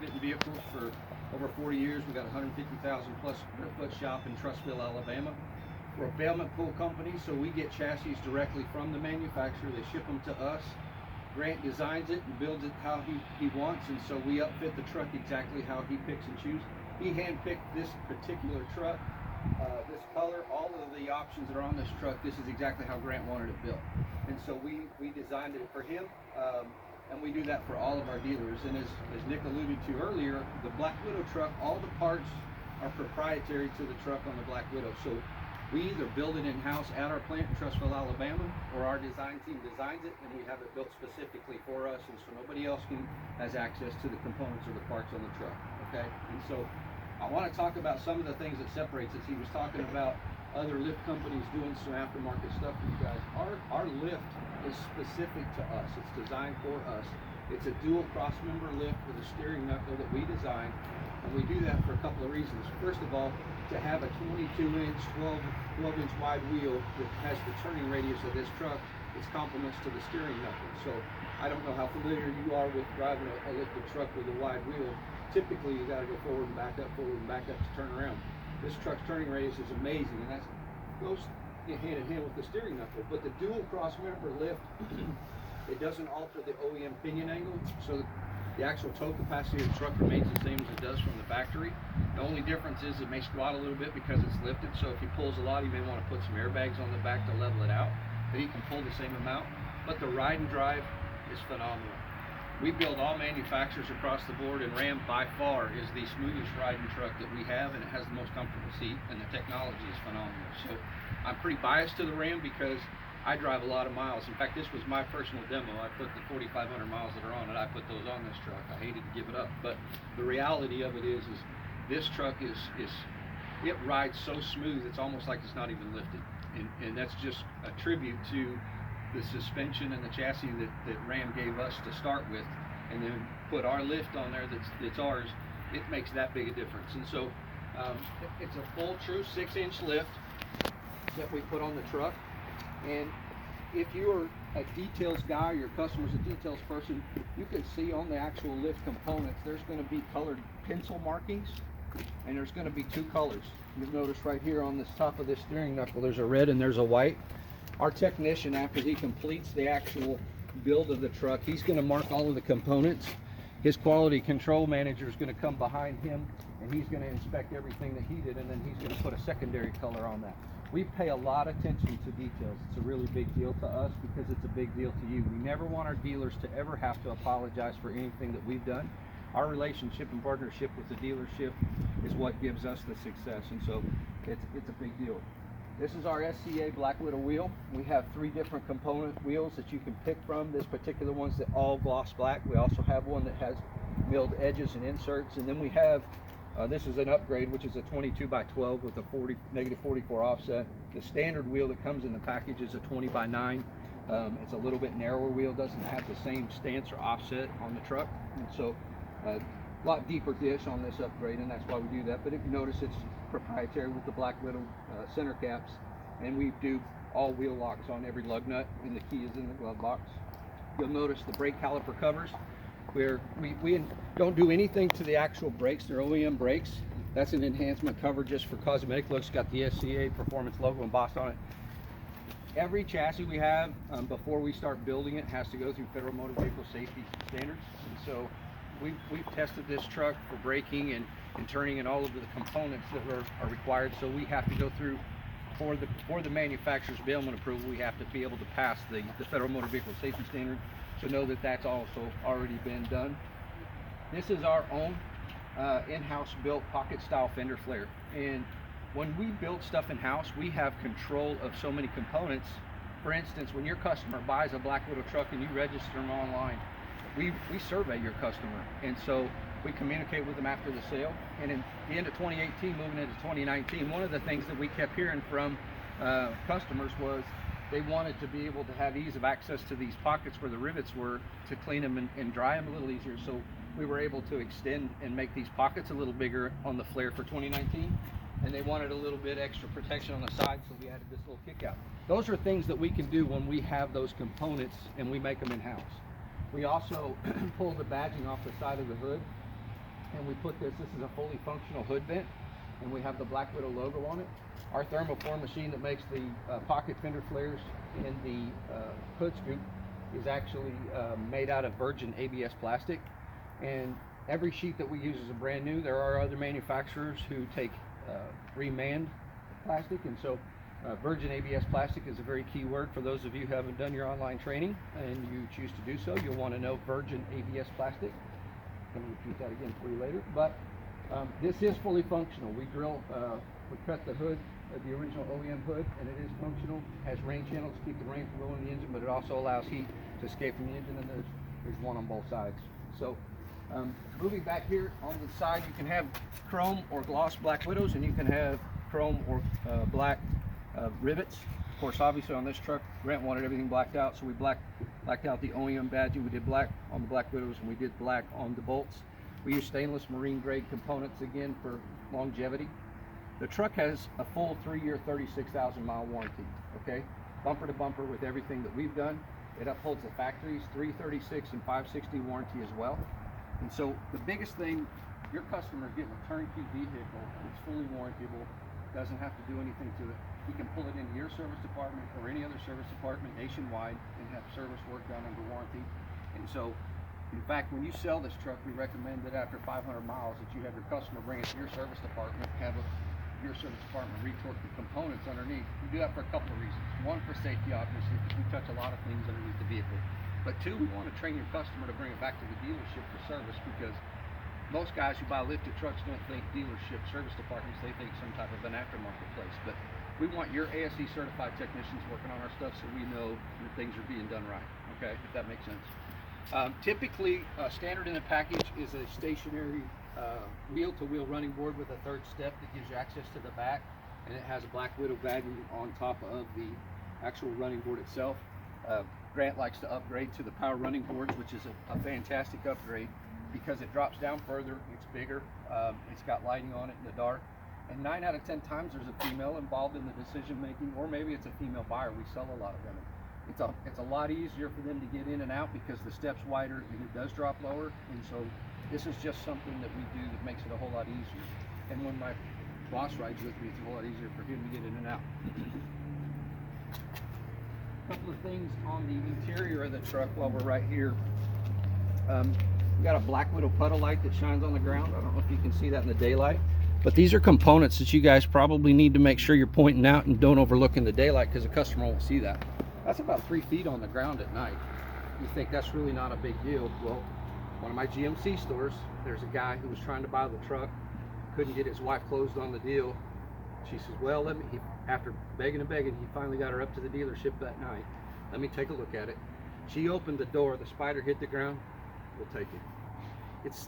upfitting vehicles for over 40 years. We got 150,000 plus square foot shop in Trussville, Alabama. We're a bailment pool company, so we get chassis directly from the manufacturer. They ship them to us. Grant designs it and builds it how he wants, and so we upfit the truck exactly how he picks and chooses. He handpicked this particular truck, this color, all of the options that are on this truck. This is exactly how Grant wanted it built, and so we designed it for him, and we do that for all of our dealers. And as Nick alluded to earlier, the Black Widow truck, all the parts are proprietary to the truck on the Black Widow. So we either build it in-house at our plant in Trussville, Alabama, or our design team designs it and we have it built specifically for us, and so nobody else has access to the components or the parts on the truck, okay? And so I want to talk about some of the things that separates us. He was talking about other lift companies doing some aftermarket stuff for you guys. Our lift is specific to us. It's designed for us. It's a dual cross member lift with a steering knuckle that we designed, and we do that for a couple of reasons. First of all, to have a 22-inch, 12-inch wide wheel that has the turning radius of this truck, it's complements to the steering knuckle. So I don't know how familiar you are with driving a lifted truck with a wide wheel. Typically, you got to go forward and back up to turn around. This truck's turning radius is amazing, and that goes hand in hand with the steering knuckle. But the dual cross member lift, it doesn't alter the OEM pinion angle, so the actual tow capacity of the truck remains the same as it does from the factory. The only difference is it may squat a little bit because it's lifted, so if he pulls a lot, he may want to put some airbags on the back to level it out, but he can pull the same amount. But the ride and drive is phenomenal. We build all manufacturers across the board, and Ram by far is the smoothest riding truck that we have, and it has the most comfortable seat, and the technology is phenomenal. So I'm pretty biased to the Ram because I drive a lot of miles. In fact, this was my personal demo. I put the 4,500 miles that are on it. I put those on this truck. I hated to give it up, but the reality of it is this truck it rides so smooth. It's almost like it's not even lifted, and that's just a tribute to the suspension and the chassis that Ram gave us to start with, and then put our lift on there that's ours. It makes that big a difference. And so it's a full true 6-inch lift that we put on the truck. And if you're a details guy, your customer's a details person, you can see on the actual lift components there's going to be colored pencil markings, and there's going to be two colors. You'll notice right here on this top of this steering knuckle there's a red and there's a white. Our technician, after he completes the actual build of the truck, he's going to mark all of the components. His quality control manager is going to come behind him, and he's going to inspect everything that he did, and then he's going to put a secondary color on that. We pay a lot of attention to details. It's a really big deal to us because it's a big deal to you. We never want our dealers to ever have to apologize for anything that we've done. Our relationship and partnership with the dealership is what gives us the success, and so it's a big deal. This is our SCA Black Widow wheel. We have 3 different component wheels that you can pick from. This particular one's the all gloss black. We also have one that has milled edges and inserts, and then we have this is an upgrade, which is a 22 by 12 with a -44 offset. The standard wheel that comes in the package is a 20 by 9. It's a little bit narrower wheel, doesn't have the same stance or offset on the truck, and so a lot deeper dish on this upgrade, and that's why we do that. But if you notice, it's proprietary with the Black Widow center caps, and we do all wheel locks on every lug nut, and the key is in the glove box. You'll notice the brake caliper covers, where we don't do anything to the actual brakes. They're OEM brakes. That's an enhancement cover just for cosmetic looks. Got the SCA Performance logo embossed on it. Every chassis we have, before we start building it, has to go through Federal Motor Vehicle Safety Standards. And so we've tested this truck for braking and turning and all of the components that are required. So we have to go through, for the manufacturer's bailment approval, we have to be able to pass the Federal Motor Vehicle Safety Standard. So know that that's also already been done. This is our own in-house built pocket style fender flare. And when we build stuff in-house, we have control of so many components. For instance, when your customer buys a Black Widow truck and you register them online, we survey your customer, and so we communicate with them after the sale. And in the end of 2018, moving into 2019, one of the things that we kept hearing from customers was they wanted to be able to have ease of access to these pockets where the rivets were, to clean them and dry them a little easier. So we were able to extend and make these pockets a little bigger on the flare for 2019. And they wanted a little bit extra protection on the side, so we added this little kick out. Those are things that we can do when we have those components and we make them in-house. We also pull the badging off the side of the hood, and we put this is a fully functional hood vent, and we have the Black Widow logo on it. Our thermoform machine that makes the pocket fender flares and the hood scoop is actually made out of virgin ABS plastic, and every sheet that we use is a brand new. There are other manufacturers who take remanned plastic, and so virgin ABS plastic is a very key word for those of you who haven't done your online training and you choose to do so. You'll want to know virgin ABS plastic. I'm going to repeat that again for you later. But this is fully functional. We cut the hood, the original OEM hood, and it is functional. Has rain channels to keep the rain from going in the engine, but it also allows heat to escape from the engine, and there's one on both sides. So moving back here on the side, you can have chrome or gloss Black Widows, and you can have chrome or black rivets. Of course, obviously on this truck, Grant wanted everything blacked out, so we blacked out the OEM badging. We did black on the Black Widows, and we did black on the bolts. We use stainless marine grade components again for longevity. The truck has a full 3-year, 36,000 mile warranty, okay? Bumper to bumper with everything that we've done. It upholds the factory's 336 and 560 warranty as well. And so the biggest thing, your customer is getting a turnkey vehicle. It's fully warrantable, doesn't have to do anything to it. He can pull it into your service department or any other service department nationwide and have service work done under warranty. And so, in fact, when you sell this truck, we recommend that after 500 miles that you have your customer bring it to your service department, have your service department retorque the components underneath. We do that for a couple of reasons. One, for safety, obviously, because we touch a lot of things underneath the vehicle. But two, we want to train your customer to bring it back to the dealership for service, because most guys who buy lifted trucks don't think dealership service departments, they think some type of an aftermarket place. But we want your ASE certified technicians working on our stuff so we know that things are being done right, okay, if that makes sense. Typically, standard in the package is a stationary wheel-to-wheel running board with a third step that gives you access to the back, and it has a Black Widow badging on top of the actual running board itself. Grant likes to upgrade to the power running boards, which is a fantastic upgrade because it drops down further, it's bigger, it's got lighting on it in the dark, and 9 out of 10 times there's a female involved in the decision making, or maybe it's a female buyer. We sell a lot of them. It's a lot easier for them to get in and out because the step's wider and it does drop lower, and so this is just something that we do that makes it a whole lot easier. And when my boss rides with me, it's a whole lot easier for him to get in and out. A couple of things on the interior of the truck while we're right here. We got a Black Widow puddle light that shines on the ground. I don't know if you can see that in the daylight, but these are components that you guys probably need to make sure you're pointing out and don't overlook in the daylight, because the customer won't see that. That's about 3 feet on the ground at night. You think that's really not a big deal. Well, one of my GMC stores, there's a guy who was trying to buy the truck, couldn't get his wife closed on the deal. She says, well, after begging and begging, he finally got her up to the dealership that night. Let me take a look at it. She opened the door, the spider hit the ground, we'll take it.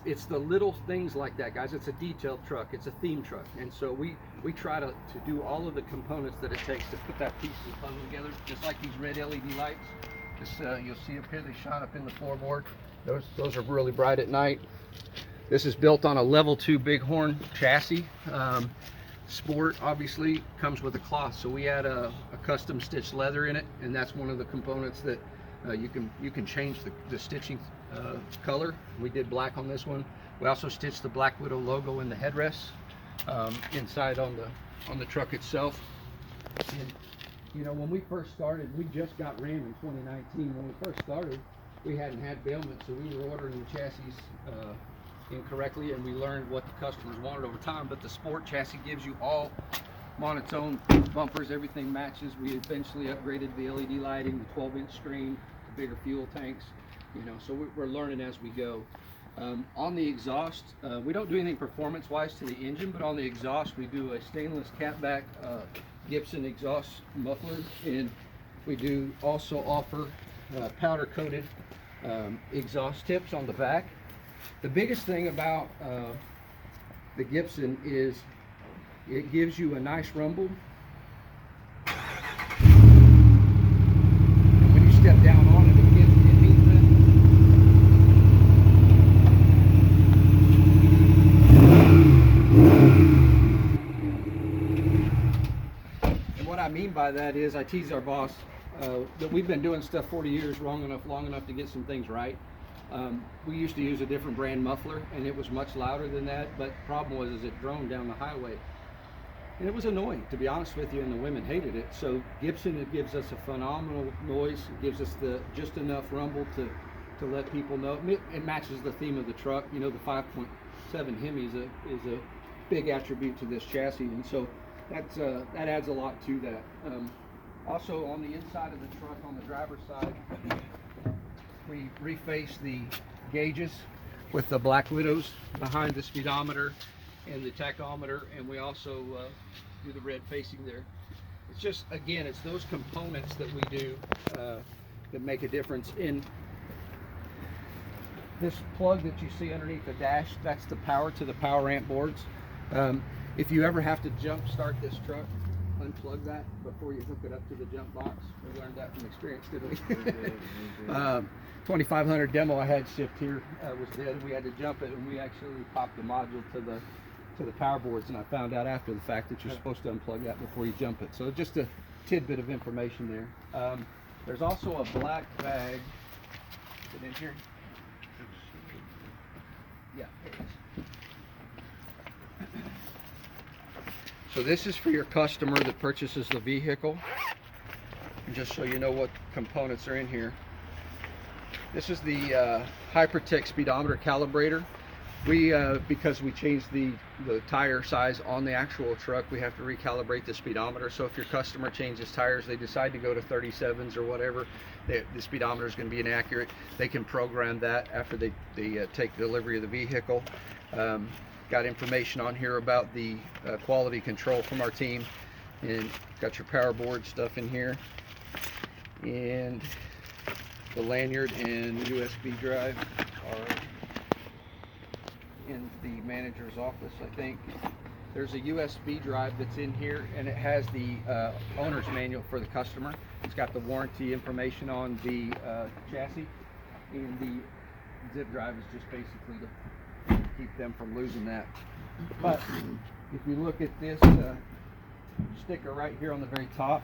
It's the little things like that, guys. It's a detailed truck, it's a theme truck, and so we try to do all of the components that it takes to put that piece of the puzzle together, just like these red LED lights. Just you'll see up here, they shine up in the floorboard. Those are really bright at night. This is built on a level 2 Bighorn chassis. Sport obviously comes with a cloth, so we add a custom stitched leather in it, and that's one of the components that you can change the stitching color. We did black on this one. We also stitched the Black Widow logo in the headrests inside on the truck itself. And you know, when we first started, we just got Ram in 2019. When we first started, we hadn't had bailment, so we were ordering the chassis incorrectly, and we learned what the customers wanted over time. But the Sport chassis gives you all monotone bumpers, everything matches. We eventually upgraded the LED lighting, the 12-inch screen, the bigger fuel tanks, you know, so we're learning as we go. On the exhaust, we don't do anything performance wise to the engine, but on the exhaust we do a stainless catback Gibson exhaust muffler, and we do also offer powder coated exhaust tips on the back. The biggest thing about the Gibson is it gives you a nice rumble. And when you step down on it, it means that. And what I mean by that is, I tease our boss that we've been doing stuff 40 years long enough to get some things right. We used to use a different brand muffler, and it was much louder than that, but the problem was is it droned down the highway. And it was annoying, to be honest with you, and the women hated it. So Gibson, it gives us a phenomenal noise. It gives us just enough rumble to let people know. It matches the theme of the truck. You know, the 5.7 Hemi is a big attribute to this chassis, and so that adds a lot to that. Also, on the inside of the truck, on the driver's side, we reface the gauges with the black widows behind the speedometer and the tachometer, and we also do the red facing there. It's just, again, it's those components that we do that make a difference. In this plug that you see underneath the dash, that's the power to the power amp boards. If you ever have to jump start this truck, unplug that before you hook it up to the jump box. We learned that from experience, didn't we? 2500 demo I had shipped here was dead. We had to jump it, and we actually popped the module to the power boards, and I found out after the fact that you're supposed to unplug that before you jump it. So just a tidbit of information there. There's also a black bag. Is it in here? Yeah. So this is for your customer that purchases the vehicle. And just so you know what components are in here. This is the Hypertech Speedometer Calibrator. Because we changed the tire size on the actual truck, we have to recalibrate the speedometer. So if your customer changes tires, they decide to go to 37s or whatever, the speedometer is going to be inaccurate. They can program that after they take delivery of the vehicle. Got information on here about the quality control from our team, and got your power board stuff in here, and the lanyard and USB drive are in the manager's office. I think there's a USB drive that's in here, and it has the owner's manual for the customer. It's got the warranty information on the chassis, and the zip drive is just basically to keep them from losing that. But if you look at this sticker right here on the very top,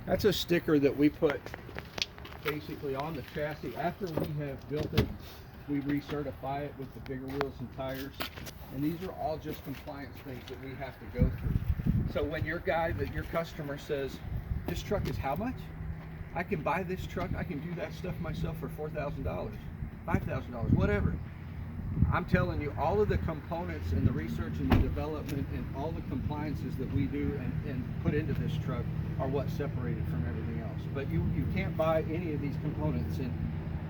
that's a sticker that we put basically on the chassis after we have built it. We recertify it with the bigger wheels and tires, and these are all just compliance things that we have to go through. So when your customer says, this truck is how much? I can buy this truck, I can do that stuff myself for $4,000, $5,000, whatever. I'm telling you, all of the components and the research and the development and all the compliances that we do and put into this truck are what separate it from everything else. But you can't buy any of these components, and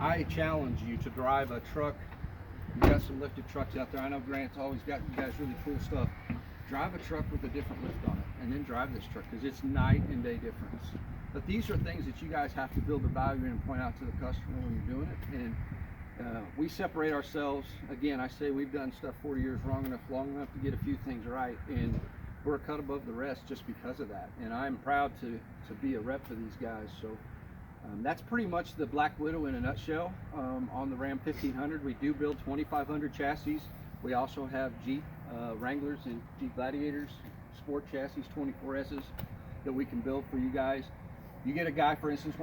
I challenge you to drive a truck. You got some lifted trucks out there. I know Grant's always got you guys really cool stuff. Drive a truck with a different lift on it, and then drive this truck, because it's night and day difference. But these are things that you guys have to build the value in and point out to the customer when you're doing it. And we separate ourselves. Again, I say we've done stuff 40 years long enough to get a few things right, and we're a cut above the rest just because of that. And I'm proud to be a rep for these guys. So that's pretty much the Black Widow in a nutshell. On the Ram 1500, we do build 2500 chassis. We also have Jeep Wranglers and Jeep Gladiators, sport chassis 24Ss that we can build for you guys. You get a guy, for instance,